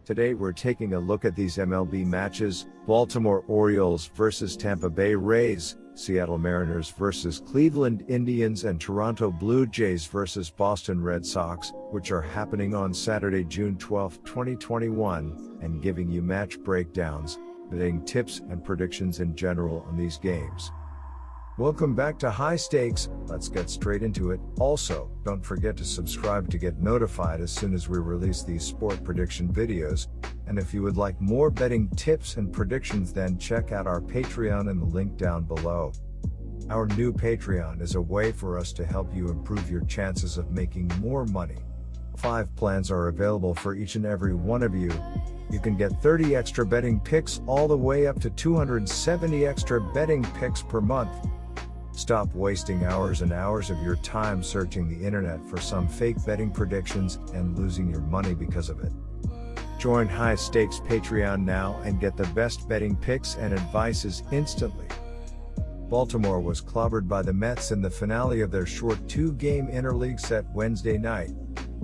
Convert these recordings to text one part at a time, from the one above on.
Today we're taking a look at these MLB matches: Baltimore Orioles versus Tampa Bay Rays, Seattle Mariners versus Cleveland Indians, and Toronto Blue Jays versus Boston Red Sox, which are happening on Saturday, June 12, 2021, and giving you match breakdowns, betting tips and predictions in general on these games. Welcome back to High Stakes. Let's get straight into it. Also, don't forget to subscribe to get notified as soon as we release these sport prediction videos. And if you would like more betting tips and predictions, then check out our Patreon in the link down below. Our new Patreon is a way for us to help you improve your chances of making more money. 5 plans are available for each and every one of you. You can get 30 extra betting picks all the way up to 270 extra betting picks per month. Stop wasting hours and hours of your time searching the internet for some fake betting predictions and losing your money because of it. Join High Stakes Patreon now and get the best betting picks and advices instantly. Baltimore was clobbered by the Mets in the finale of their short 2-game interleague set Wednesday night.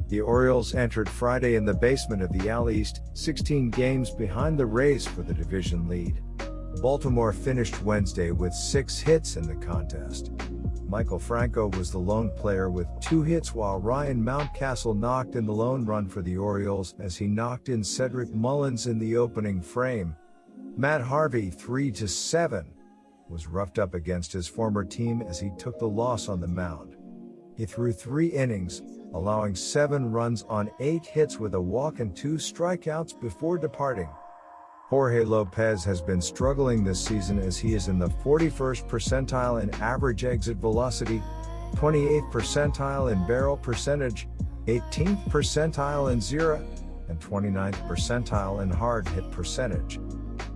The Orioles entered Friday in the basement of the AL East, 16 games behind the Rays for the division lead. Baltimore finished Wednesday with 6 hits in the contest. Michael Franco was the lone player with 2 hits, while Ryan Mountcastle knocked in the lone run for the Orioles as he knocked in Cedric Mullins in the opening frame. Matt Harvey, 3-7, was roughed up against his former team as he took the loss on the mound. He threw 3 innings, allowing 7 runs on 8 hits with a walk and 2 strikeouts before departing. Jorge Lopez has been struggling this season as he is in the 41st percentile in average exit velocity, 28th percentile in barrel percentage, 18th percentile in ZERA, and 29th percentile in hard hit percentage.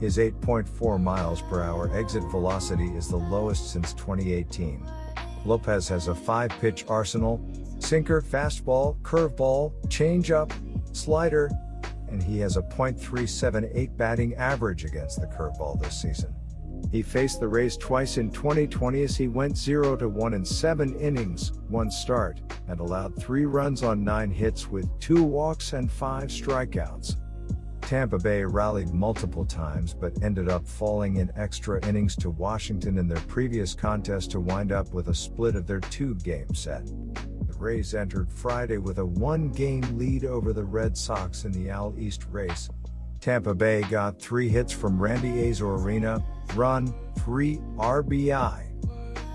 His 8.4 miles per hour exit velocity is the lowest since 2018. Lopez has a 5-pitch arsenal: sinker, fastball, curveball, changeup, slider, and he has a .378 batting average against the curveball this season. He faced the Rays twice in 2020 as he went 0-1 in 7 innings, 1 start, and allowed 3 runs on 9 hits with 2 walks and 5 strikeouts. Tampa Bay rallied multiple times but ended up falling in extra innings to Washington in their previous contest to wind up with a split of their 2-game set. The Rays entered Friday with a 1-game lead over the Red Sox in the AL East race. Tampa Bay got 3 hits from Randy Arozarena, run, 3 RBI,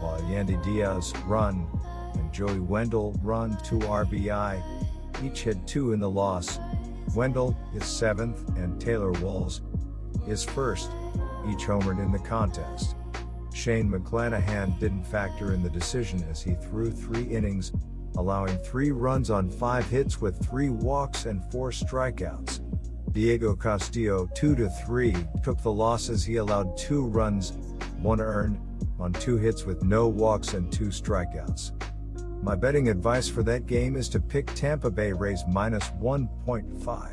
while Yandy Diaz, run, and Joey Wendell, run, 2 RBI. Each hit 2 in the loss. Wendell is 7th and Taylor Walls is 1st, each homered in the contest. Shane McClanahan didn't factor in the decision as he threw 3 innings, allowing 3 runs on 5 hits with 3 walks and 4 strikeouts. Diego Castillo, 2-3, took the loss as he allowed 2 runs, 1 earned, on 2 hits with no walks and 2 strikeouts. My betting advice for that game is to pick Tampa Bay Rays -1.5.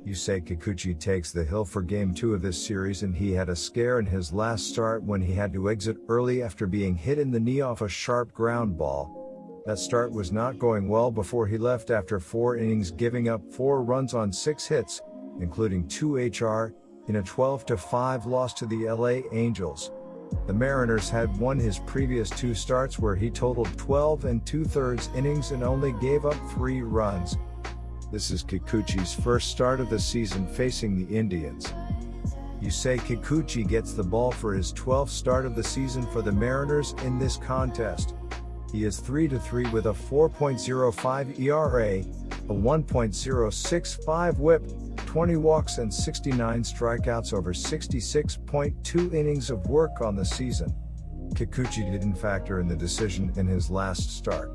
Yusei Kikuchi takes the hill for Game 2 of this series, and he had a scare in his last start when he had to exit early after being hit in the knee off a sharp ground ball. That start was not going well before he left after 4 innings, giving up 4 runs on 6 hits, including 2 HR, in a 12-5 loss to the LA Angels. The Mariners had won his previous 2 starts where he totaled 12 2/3 innings and only gave up 3 runs. This is Kikuchi's first start of the season facing the Indians. Yusei Kikuchi gets the ball for his 12th start of the season for the Mariners in this contest. He is 3-3 with a 4.05 ERA, a 1.065 WHIP, 20 walks and 69 strikeouts over 66.2 innings of work on the season. Kikuchi didn't factor in the decision in his last start,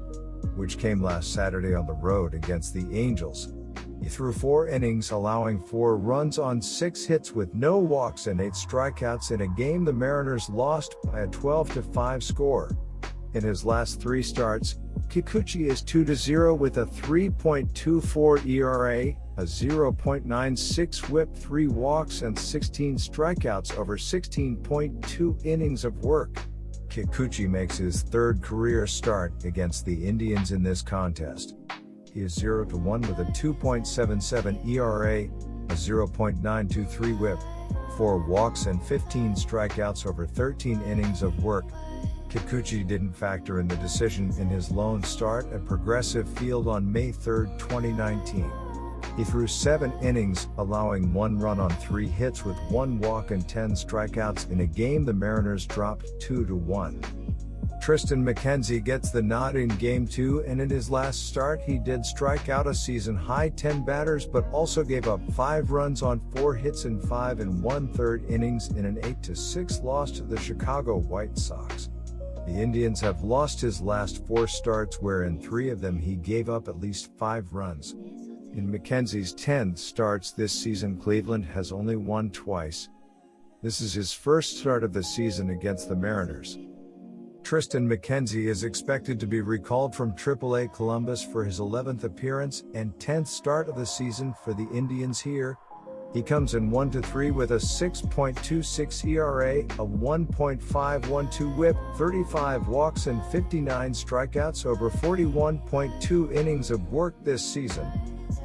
which came last Saturday on the road against the Angels. He threw 4 innings, allowing 4 runs on 6 hits with no walks and 8 strikeouts in a game the Mariners lost by a 12-5 score. In his last 3 starts, Kikuchi is 2-0 with a 3.24 ERA, a 0.96 WHIP, 3 walks and 16 strikeouts over 16.2 innings of work. Kikuchi makes his 3rd career start against the Indians in this contest. He is 0-1 with a 2.77 ERA, a 0.923 whip, 4 walks and 15 strikeouts over 13 innings of work. Kikuchi didn't factor in the decision in his lone start at Progressive Field on May 3, 2019. He threw 7 innings, allowing 1 run on 3 hits with 1 walk and 10 strikeouts in a game the Mariners dropped 2-1. Triston McKenzie gets the nod in Game 2, and in his last start he did strike out a season-high 10 batters but also gave up 5 runs on 4 hits in 5 1/3 innings in an 8-6 loss to the Chicago White Sox. The Indians have lost his last 4 starts, where in 3 of them he gave up at least 5 runs. In McKenzie's 10 starts this season, Cleveland has only won twice. This is his first start of the season against the Mariners. Triston McKenzie is expected to be recalled from AAA Columbus for his 11th appearance and 10th start of the season for the Indians here. He comes in 1-3 with a 6.26 ERA, a 1.512 whip, 35 walks and 59 strikeouts over 41.2 innings of work this season.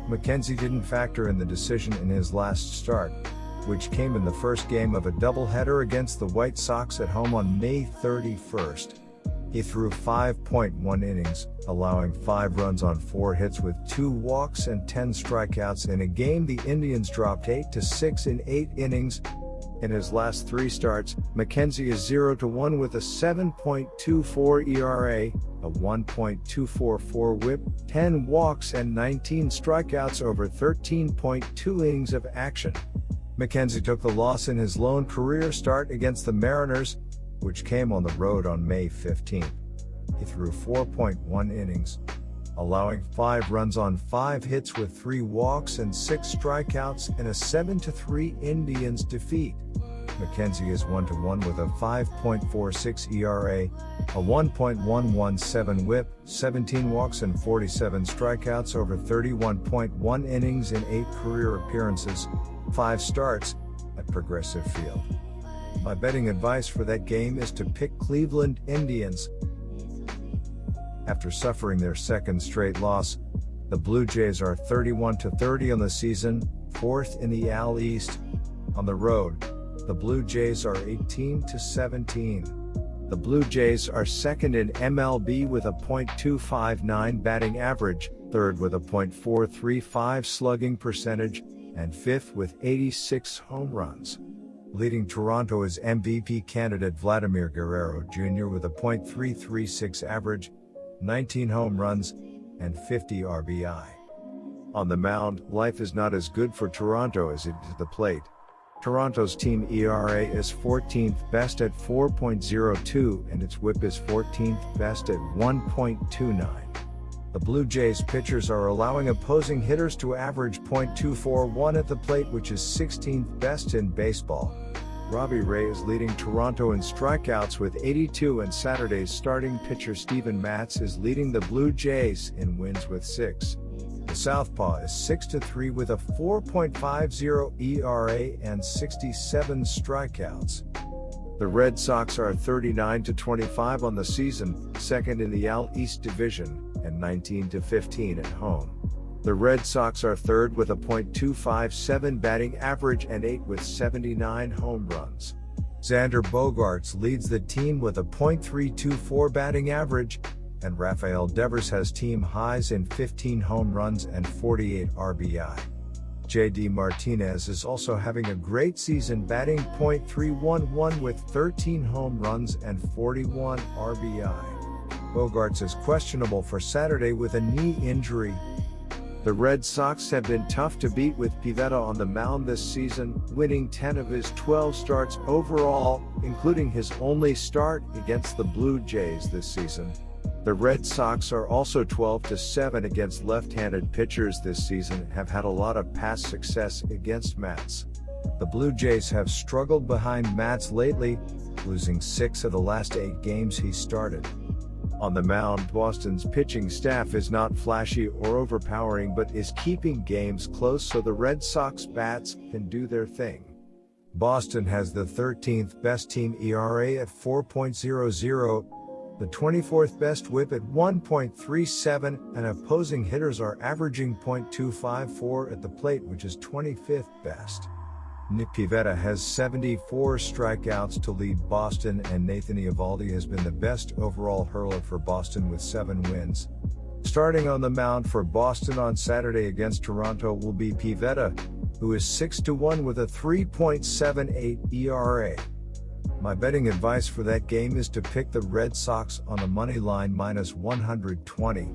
McKenzie didn't factor in the decision in his last start, which came in the first game of a doubleheader against the White Sox at home on May 31st. He threw 5.1 innings, allowing 5 runs on 4 hits with 2 walks and 10 strikeouts in a game the Indians dropped 8-6 in 8 innings. In his last 3 starts, McKenzie is 0-1 with a 7.24 ERA, a 1.244 whip, 10 walks and 19 strikeouts over 13.2 innings of action. McKenzie took the loss in his lone career start against the Mariners, which came on the road on May 15. He threw 4.1 innings, allowing 5 runs on 5 hits with 3 walks and 6 strikeouts in a 7-3 Indians defeat. McKenzie is 1-1 with a 5.46 ERA, a 1.117 whip, 17 walks and 47 strikeouts over 31.1 innings in 8 career appearances, 5 starts, at Progressive Field. My betting advice for that game is to pick Cleveland Indians. After suffering their second straight loss, the Blue Jays are 31-30 on the season, 4th in the AL East. On the road, the Blue Jays are 18-17. The Blue Jays are 2nd in MLB with a .259 batting average, 3rd with a .435 slugging percentage, and 5th with 86 home runs. Leading Toronto is MVP candidate Vladimir Guerrero Jr. with a .336 average, 19 home runs, and 50 RBI. On the mound, life is not as good for Toronto as it is at the plate. Toronto's team ERA is 14th best at 4.02 and its whip is 14th best at 1.29. The Blue Jays pitchers are allowing opposing hitters to average .241 at the plate, which is 16th best in baseball. Robbie Ray is leading Toronto in strikeouts with 82, and Saturday's starting pitcher Steven Matz is leading the Blue Jays in wins with 6. The Southpaw is 6-3 with a 4.50 ERA and 67 strikeouts. The Red Sox are 39-25 on the season, 2nd in the AL East Division, and 19-15 at home. The Red Sox are 3rd with a .257 batting average and 8 with 79 home runs. Xander Bogaerts leads the team with a .324 batting average, and Rafael Devers has team highs in 15 home runs and 48 RBI. JD Martinez is also having a great season, batting .311 with 13 home runs and 41 RBI. Bogaerts is questionable for Saturday with a knee injury. The Red Sox have been tough to beat with Pivetta on the mound this season, winning 10 of his 12 starts overall, including his only start against the Blue Jays this season. The Red Sox are also 12-7 against left-handed pitchers this season and have had a lot of past success against Matz. The Blue Jays have struggled behind Matz lately, losing 6 of the last 8 games he started. On the mound, Boston's pitching staff is not flashy or overpowering but is keeping games close so the Red Sox bats can do their thing. Boston has the 13th best team ERA at 4.00, the 24th best whip at 1.37, and opposing hitters are averaging .254 at the plate, which is 25th best. Nick Pivetta has 74 strikeouts to lead Boston, and Nathan Eovaldi has been the best overall hurler for Boston with 7 wins. Starting on the mound for Boston on Saturday against Toronto will be Pivetta, who is 6-1 with a 3.78 ERA. My betting advice for that game is to pick the Red Sox on the money line -120.